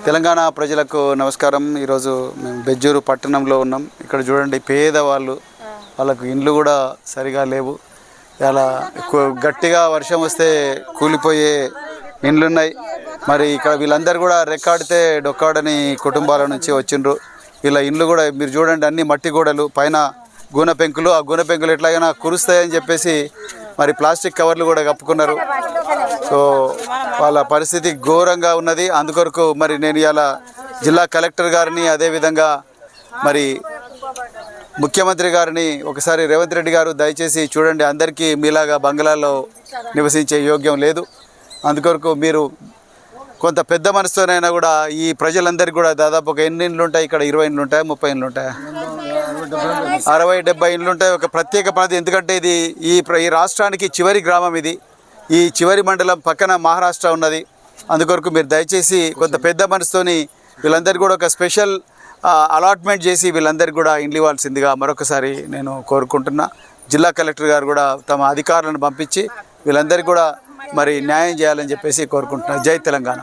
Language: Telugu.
తెలంగాణ ప్రజలకు నమస్కారం. ఈరోజు మేము బెజ్జూరు పట్టణంలో ఉన్నాం. ఇక్కడ చూడండి, పేదవాళ్ళు, వాళ్ళకు ఇండ్లు కూడా సరిగా లేవు. ఇలా గట్టిగా వర్షం వస్తే కూలిపోయే ఇండ్లున్నాయి. మరి ఇక్కడ వీళ్ళందరూ కూడా రెక్కాడితే డొక్కాడని కుటుంబాల నుంచి వచ్చిండ్రు. వీళ్ళ ఇండ్లు కూడా మీరు చూడండి, అన్ని మట్టి గోడలు, పైన గూనె పెంకులు. ఆ గూనె పెంకులు ఎట్లాగైనా కురుస్తాయని చెప్పేసి మరి ప్లాస్టిక్ కవర్లు కూడా కప్పుకున్నారు. సో వాళ్ళ పరిస్థితి ఘోరంగా ఉన్నది. అందుకొరకు మరి నేను ఇలా జిల్లా కలెక్టర్ గారిని, అదేవిధంగా మరి ముఖ్యమంత్రి గారిని ఒకసారి రేవంత్ రెడ్డి గారు దయచేసి చూడండి, అందరికీ మీలాగా బంగ్లాల్లో నివసించే యోగ్యం లేదు. అందుకొరకు మీరు కొంత పెద్ద మనసుతోనైనా కూడా ఈ ప్రజలందరికీ కూడా దాదాపు ఒక ఎన్ని ఇండ్లు ఉంటాయి ఇక్కడ? 20 ఇండ్లు ఉంటాయా, 30 ఇండ్లు ఉంటాయా, 60-70 ఇండ్లు ఉంటాయి. ఒక ప్రత్యేక పద్ధతి, ఎందుకంటే ఇది ఈ రాష్ట్రానికి చివరి గ్రామం, ఇది ఈ చివరి మండలం పక్కన మహారాష్ట్ర ఉన్నది. అందుకొరకు మీరు దయచేసి కొంత పెద్ద మనసుతోని వీళ్ళందరికీ కూడా ఒక స్పెషల్ అలాట్మెంట్ చేసి వీళ్ళందరికీ కూడా ఇండ్లు ఇవ్వాల్సిందిగా మరొకసారి నేను కోరుకుంటున్నా. జిల్లా కలెక్టర్ గారు కూడా తమ అధికారులను పంపించి వీళ్ళందరికీ కూడా మరి న్యాయం చేయాలని చెప్పేసి కోరుకుంటున్నా. జై తెలంగాణ.